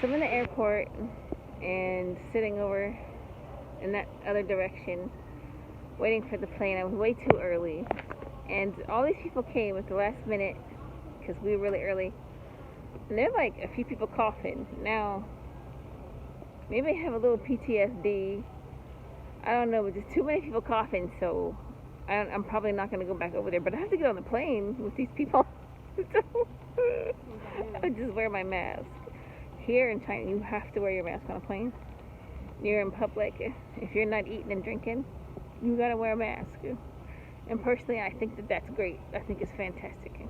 So I'm in the airport and sitting over in that other direction, waiting for the plane. I was way too early, and all these people came at the last minute because we were really early. And there's like a few people coughing. Now, maybe I have a little PTSD. I don't know, but there's too many people coughing, so I'm probably not going to go back over there. But I have to get on the plane with these people. So I just wear my mask. Here in China, you have to wear your mask on a plane. You're in public. If you're not eating and drinking, you gotta wear a mask. And personally, I think that that's great. I think it's fantastic.